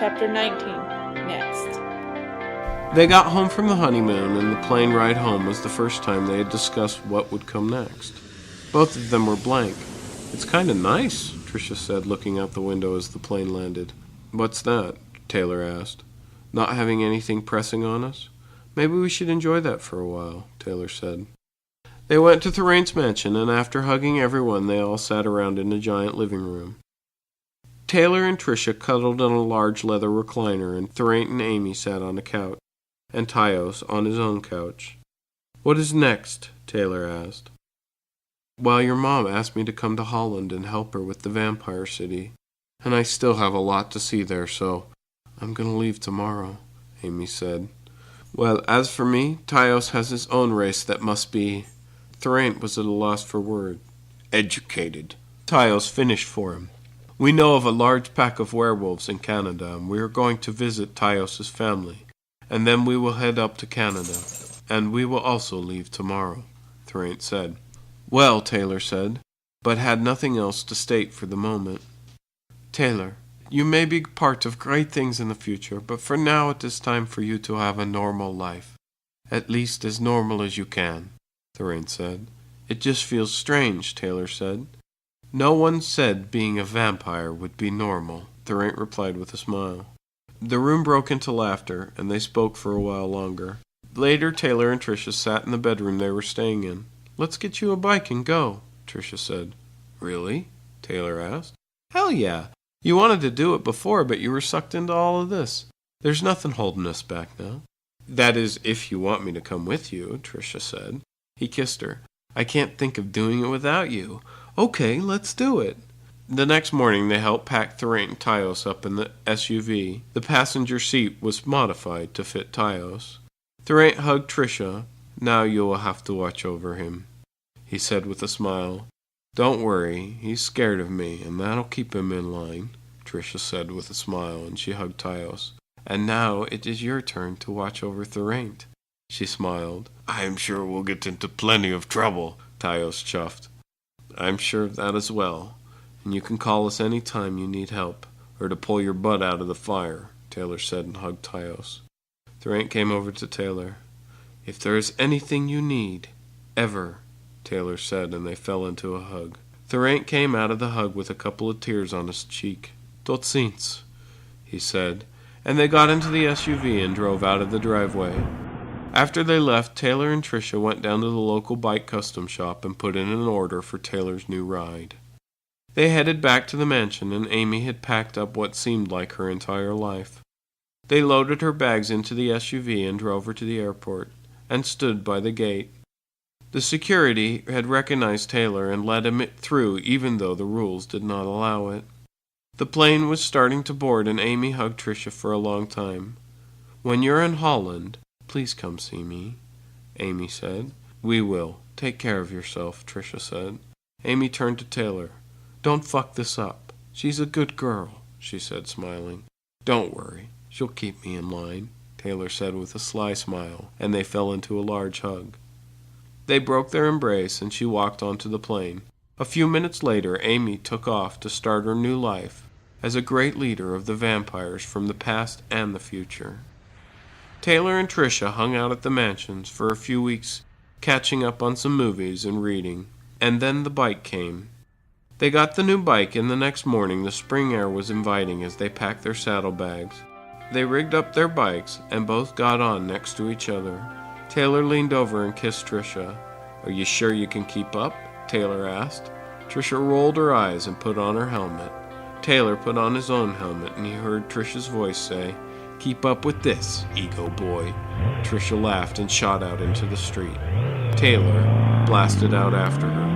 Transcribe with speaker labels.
Speaker 1: Chapter 19, next.
Speaker 2: They got home from the honeymoon, and the plane ride home was the first time they had discussed what would come next. Both of them were blank. "It's kind of nice," Tricia said, looking out the window as the plane landed. "What's that?" Taylor asked. "Not having anything pressing on us? Maybe we should enjoy that for a while," Taylor said. They went to Thoraine's mansion, and after hugging everyone, they all sat around in a giant living room. Taylor and Tricia cuddled in a large leather recliner, and Thoraine and Amy sat on a couch, and Tyos on his own couch. "What is next?" Taylor asked. "Well, your mom asked me to come to Holland and help her with the vampire city, and I still have a lot to see there, so I'm going to leave tomorrow," Amy said. "Well, as for me, Tyos has his own race that must be—" Thoraine was at a loss for words. "Educated." Tyos finished for him. "We know of a large pack of werewolves in Canada, and we are going to visit Tyos' family, and then we will head up to Canada, and we will also leave tomorrow," Thoraine said. "Well," Taylor said, but had nothing else to state for the moment. "Taylor, you may be part of great things in the future, but for now it is time for you to have a normal life. At least as normal as you can," Thoraine said. "It just feels strange," Taylor said. "No one said being a vampire would be normal," Thoraine replied with a smile. The room broke into laughter, and they spoke for a while longer. Later, Taylor and Tricia sat in the bedroom they were staying in. "Let's get you a bike and go," Tricia said. "Really?" Taylor asked. "Hell yeah. You wanted to do it before, but you were sucked into all of this. There's nothing holding us back now." "That is, if you want me to come with you," Tricia said. He kissed her. "I can't think of doing it without you." "Okay, let's do it." The next morning they helped pack Thoraine and Tyos up in the SUV. The passenger seat was modified to fit Tyos. Thoraine hugged Tricia. "Now you will have to watch over him," he said with a smile. "Don't worry, he's scared of me, and that'll keep him in line," Tricia said with a smile, and she hugged Tyos. "And now it is your turn to watch over Thoraine," she smiled. "I am sure we'll get into plenty of trouble," Tyos chuffed. "I'm sure of that as well, and you can call us any time you need help, or to pull your butt out of the fire," Taylor said and hugged Tyos. Thoraine came over to Taylor. "If there is anything you need, ever," Taylor said, and they fell into a hug. Thoraine came out of the hug with a couple of tears on his cheek. "Tot ziens," he said, and they got into the SUV and drove out of the driveway. After they left, Taylor and Tricia went down to the local bike custom shop and put in an order for Taylor's new ride. They headed back to the mansion, and Amy had packed up what seemed like her entire life. They loaded her bags into the SUV and drove her to the airport, and stood by the gate. The security had recognized Taylor and let him through even though the rules did not allow it. The plane was starting to board, and Amy hugged Tricia for a long time. "When you're in Holland, please come see me," Amy said. "We will. Take care of yourself," Tricia said. Amy turned to Taylor. "Don't fuck this up. She's a good girl," she said, smiling. "Don't worry. She'll keep me in line," Taylor said with a sly smile, and they fell into a large hug. They broke their embrace, and she walked onto the plane. A few minutes later, Amy took off to start her new life as a great leader of the vampires from the past and the future. Taylor and Tricia hung out at the mansions for a few weeks, catching up on some movies and reading, and then the bike came. They got the new bike, and the next morning the spring air was inviting as they packed their saddlebags. They rigged up their bikes, and both got on next to each other. Taylor leaned over and kissed Tricia. "Are you sure you can keep up?" Taylor asked. Tricia rolled her eyes and put on her helmet. Taylor put on his own helmet, and he heard Tricia's voice say, "Keep up with this, ego boy." Tricia laughed and shot out into the street. Taylor blasted out after her.